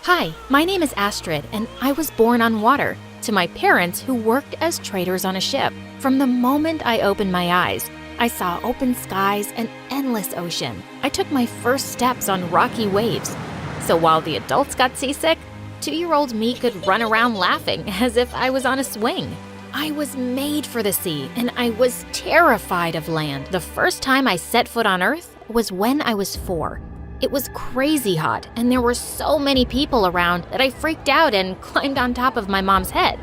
Hi, my name is Astrid, and I was born on water to my parents who worked as traders on a ship. From the moment I opened my eyes, I saw open skies and endless ocean. I took my first steps on rocky waves. So while the adults got seasick, 2-year-old me could run around laughing as if I was on a swing. I was made for the sea, and I was terrified of land. The first time I set foot on Earth was when I was 4. It was crazy hot, and there were so many people around that I freaked out and climbed on top of my mom's head.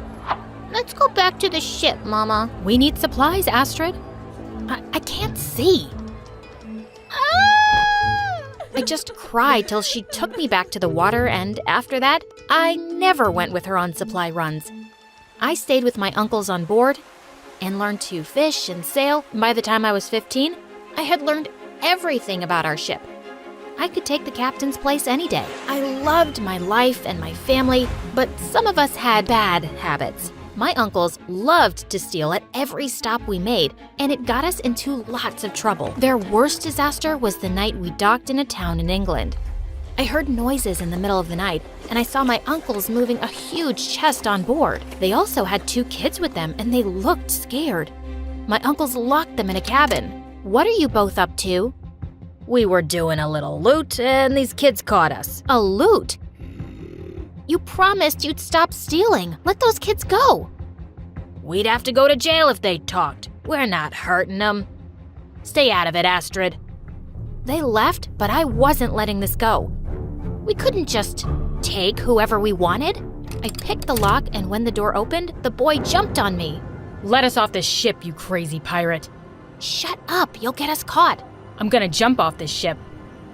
Let's go back to the ship, Mama. We need supplies, Astrid. I can't see. I just cried till she took me back to the water, and after that, I never went with her on supply runs. I stayed with my uncles on board and learned to fish and sail. By the time I was 15, I had learned everything about our ship. I could take the captain's place any day. I loved my life and my family, but some of us had bad habits. My uncles loved to steal at every stop we made, and it got us into lots of trouble. Their worst disaster was the night we docked in a town in England. I heard noises in the middle of the night, and I saw my uncles moving a huge chest on board. They also had 2 kids with them, and they looked scared. My uncles locked them in a cabin. What are you both up to? We were doing a little loot, and these kids caught us. A loot? You promised you'd stop stealing. Let those kids go. We'd have to go to jail if they talked. We're not hurting them. Stay out of it, Astrid. They left, but I wasn't letting this go. We couldn't just take whoever we wanted. I picked the lock, and when the door opened, the boy jumped on me. Let us off this ship, you crazy pirate. Shut up, you'll get us caught. I'm gonna jump off this ship.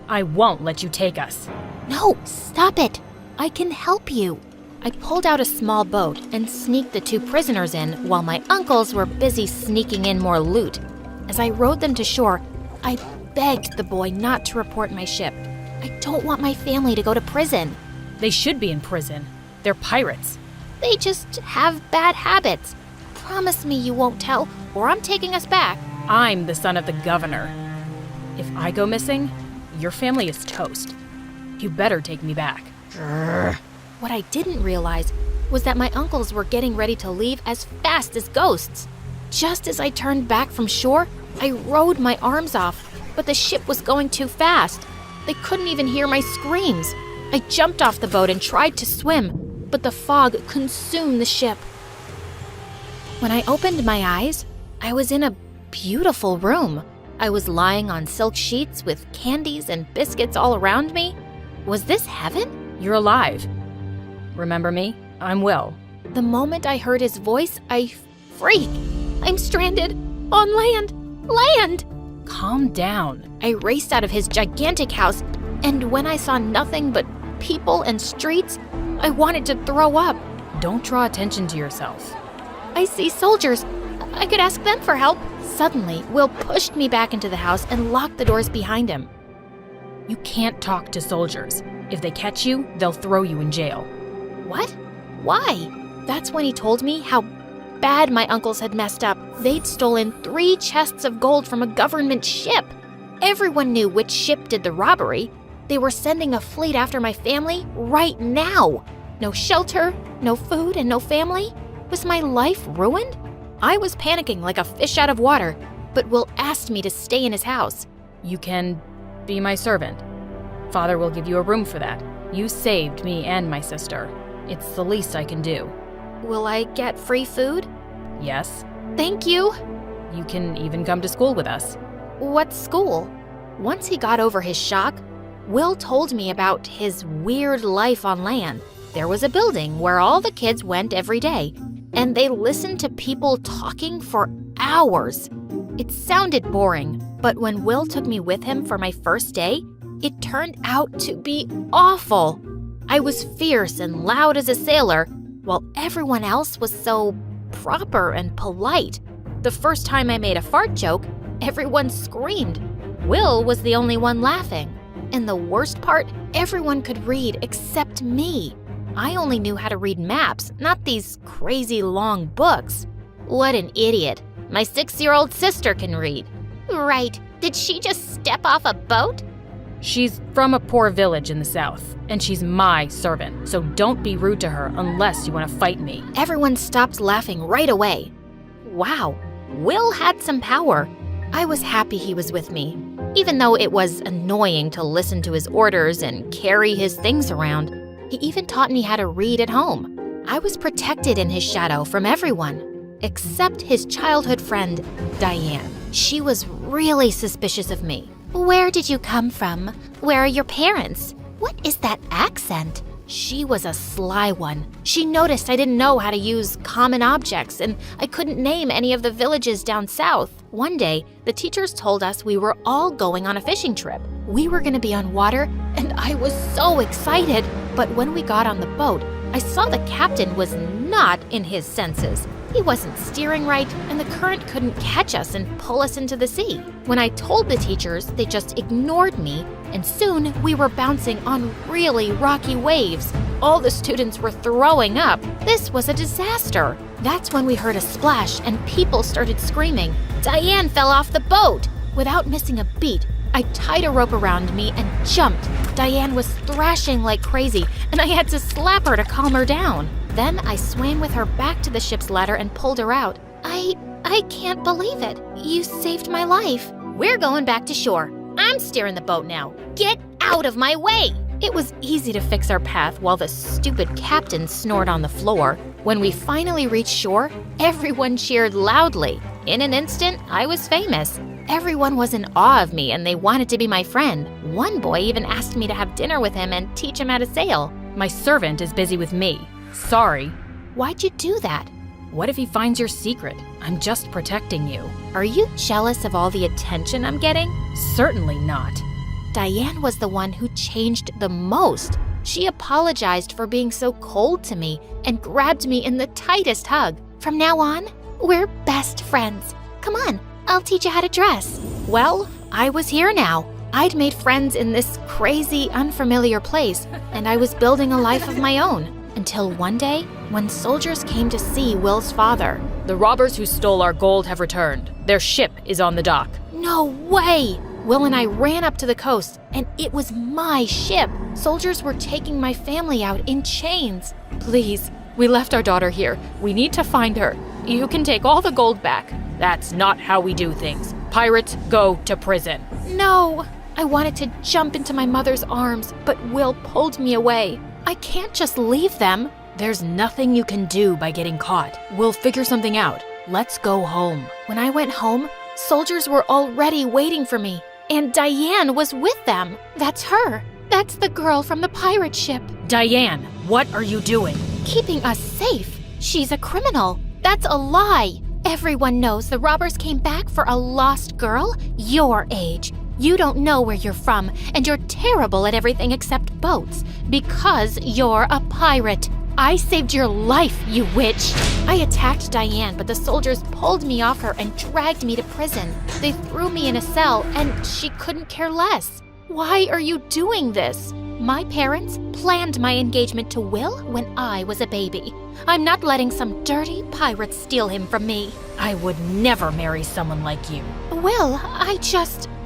I won't let you take us. No, stop it. I can help you. I pulled out a small boat and sneaked the 2 prisoners in while my uncles were busy sneaking in more loot. As I rowed them to shore, I begged the boy not to report my ship. I don't want my family to go to prison. They should be in prison. They're pirates. They just have bad habits. Promise me you won't tell, or I'm taking us back. I'm the son of the governor. If I go missing, your family is toast. You better take me back. What I didn't realize was that my uncles were getting ready to leave as fast as ghosts. Just as I turned back from shore, I rode my arms off, but the ship was going too fast. They couldn't even hear my screams. I jumped off the boat and tried to swim, but the fog consumed the ship. When I opened my eyes, I was in a beautiful room. I was lying on silk sheets with candies and biscuits all around me. Was this heaven? You're alive. Remember me? I'm Will. The moment I heard his voice, I freaked. I'm stranded on land. Land! Calm down. I raced out of his gigantic house, and when I saw nothing but people and streets, I wanted to throw up. Don't draw attention to yourself. I see soldiers. I could ask them for help. Suddenly, Will pushed me back into the house and locked the doors behind him. You can't talk to soldiers. If they catch you, they'll throw you in jail. What? Why? That's when he told me how bad my uncles had messed up. They'd stolen 3 chests of gold from a government ship. Everyone knew which ship did the robbery. They were sending a fleet after my family right now. No shelter, no food, and no family. Was my life ruined? I was panicking like a fish out of water, but Will asked me to stay in his house. You can be my servant. Father will give you a room for that. You saved me and my sister. It's the least I can do. Will I get free food? Yes. Thank you. You can even come to school with us. What school? Once he got over his shock, Will told me about his weird life on land. There was a building where all the kids went every day, and they listened to people talking for hours. It sounded boring, but when Will took me with him for my first day, it turned out to be awful. I was fierce and loud as a sailor, while everyone else was so proper and polite. The first time I made a fart joke, everyone screamed. Will was the only one laughing. And the worst part, everyone could read except me. I only knew how to read maps, not these crazy long books. What an idiot. My 6-year-old sister can read. Right. Did she just step off a boat? She's from a poor village in the south, and she's my servant, so don't be rude to her unless you want to fight me. Everyone stopped laughing right away. Wow, Will had some power. I was happy he was with me, even though it was annoying to listen to his orders and carry his things around. He even taught me how to read at home. I was protected in his shadow from everyone, except his childhood friend, Diane. She was really suspicious of me. Where did you come from? Where are your parents? What is that accent? She was a sly one. She noticed I didn't know how to use common objects and I couldn't name any of the villages down south. One day, the teachers told us we were all going on a fishing trip. We were going to be on water and I was so excited. But when we got on the boat, I saw the captain was not in his senses. He wasn't steering right, and the current couldn't catch us and pull us into the sea. When I told the teachers, they just ignored me, and soon we were bouncing on really rocky waves. All the students were throwing up. This was a disaster. That's when we heard a splash and people started screaming. Diane fell off the boat. Without missing a beat, I tied a rope around me and jumped. Diane was thrashing like crazy, and I had to slap her to calm her down. Then I swam with her back to the ship's ladder and pulled her out. I can't believe it. You saved my life. We're going back to shore. I'm steering the boat now. Get out of my way! It was easy to fix our path while the stupid captain snored on the floor. When we finally reached shore, everyone cheered loudly. In an instant, I was famous. Everyone was in awe of me and they wanted to be my friend. One boy even asked me to have dinner with him and teach him how to sail. My servant is busy with me. Sorry. Why'd you do that? What if he finds your secret? I'm just protecting you. Are you jealous of all the attention I'm getting? Certainly not. Diane was the one who changed the most. She apologized for being so cold to me and grabbed me in the tightest hug. From now on, we're best friends. Come on, I'll teach you how to dress. Well, I was here now. I'd made friends in this crazy, unfamiliar place, and I was building a life of my own. Until one day, when soldiers came to see Will's father. The robbers who stole our gold have returned. Their ship is on the dock. No way! Will and I ran up to the coast, and it was my ship. Soldiers were taking my family out in chains. Please, we left our daughter here. We need to find her. You can take all the gold back. That's not how we do things. Pirates go to prison. No! I wanted to jump into my mother's arms, but Will pulled me away. I can't just leave them. There's nothing you can do by getting caught. We'll figure something out. Let's go home. When I went home, soldiers were already waiting for me, and Diane was with them. That's her. That's the girl from the pirate ship. Diane, what are you doing? Keeping us safe. She's a criminal. That's a lie. Everyone knows the robbers came back for a lost girl your age. You don't know where you're from, and you're terrible at everything except boats, because you're a pirate. I saved your life, you witch! I attacked Diane, but the soldiers pulled me off her and dragged me to prison. They threw me in a cell, and she couldn't care less. Why are you doing this? My parents planned my engagement to Will when I was a baby. I'm not letting some dirty pirate steal him from me. I would never marry someone like you. Will,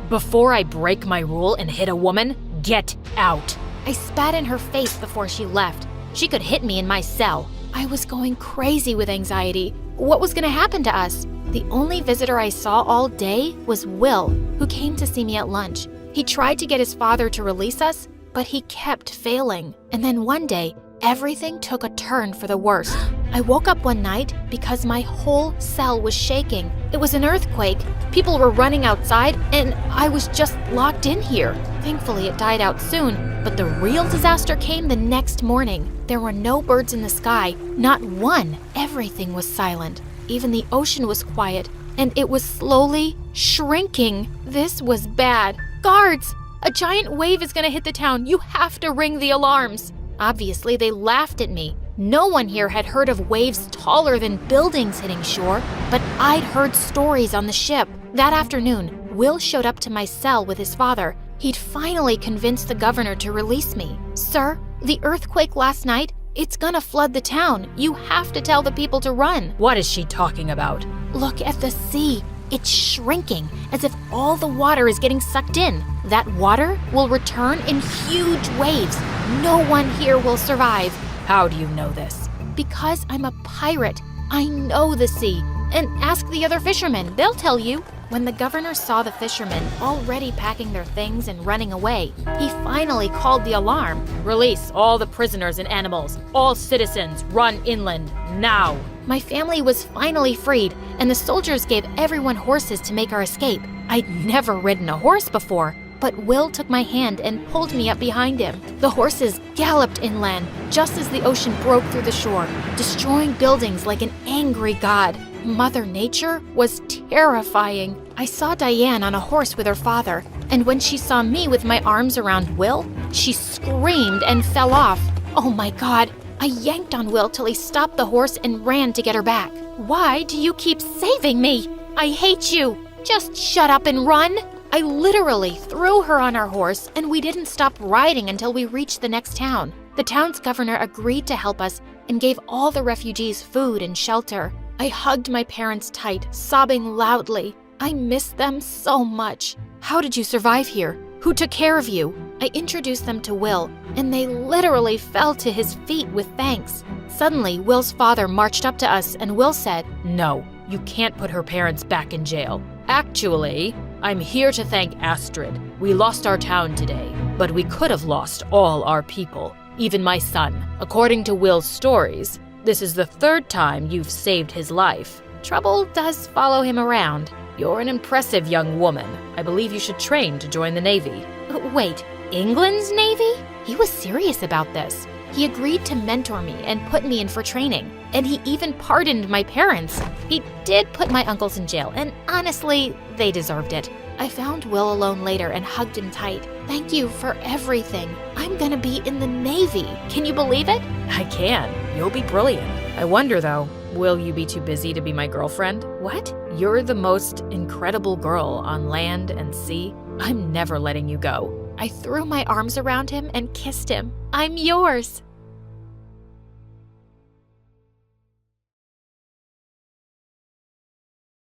Before I break my rule and hit a woman, get out. I spat in her face before she left. She could hit me in my cell. I was going crazy with anxiety. What was going to happen to us? The only visitor I saw all day was Will, who came to see me at lunch. He tried to get his father to release us, but he kept failing. And then one day, everything took a turn for the worse. I woke up one night because my whole cell was shaking. It was an earthquake. People were running outside, and I was just locked in here. Thankfully, it died out soon, but the real disaster came the next morning. There were no birds in the sky, not one. Everything was silent. Even the ocean was quiet, and it was slowly shrinking. This was bad. Guards! A giant wave is gonna hit the town. You have to ring the alarms. Obviously, they laughed at me. No one here had heard of waves taller than buildings hitting shore, but I'd heard stories on the ship. That afternoon, Will showed up to my cell with his father. He'd finally convinced the governor to release me. Sir, the earthquake last night, it's gonna flood the town. You have to tell the people to run. What is she talking about? Look at the sea. It's shrinking, as if all the water is getting sucked in. That water will return in huge waves. No one here will survive. How do you know this? Because I'm a pirate. I know the sea. And ask the other fishermen, they'll tell you. When the governor saw the fishermen already packing their things and running away, he finally called the alarm. Release all the prisoners and animals. All citizens, run inland, now. My family was finally freed, and the soldiers gave everyone horses to make our escape. I'd never ridden a horse before, but Will took my hand and pulled me up behind him. The horses galloped inland just as the ocean broke through the shore, destroying buildings like an angry god. Mother Nature was terrifying. I saw Diane on a horse with her father, and when she saw me with my arms around Will, she screamed and fell off. Oh my God! I yanked on Will till he stopped the horse and ran to get her back. Why do you keep saving me? I hate you! Just shut up and run! I literally threw her on our horse, and we didn't stop riding until we reached the next town. The town's governor agreed to help us and gave all the refugees food and shelter. I hugged my parents tight, sobbing loudly. I miss them so much. How did you survive here? Who took care of you? I introduced them to Will, and they literally fell to his feet with thanks. Suddenly, Will's father marched up to us, and Will said, No, you can't put her parents back in jail. Actually, I'm here to thank Astrid. We lost our town today, but we could have lost all our people, even my son. According to Will's stories, this is the third time you've saved his life. Trouble does follow him around. You're an impressive young woman. I believe you should train to join the Navy. Wait, England's Navy? He was serious about this. He agreed to mentor me and put me in for training, and he even pardoned my parents. He did put my uncles in jail, and honestly, they deserved it. I found Will alone later and hugged him tight. Thank you for everything. I'm gonna be in the Navy. Can you believe it? I can. You'll be brilliant. I wonder, though, will you be too busy to be my girlfriend? What? You're the most incredible girl on land and sea. I'm never letting you go. I threw my arms around him and kissed him. I'm yours.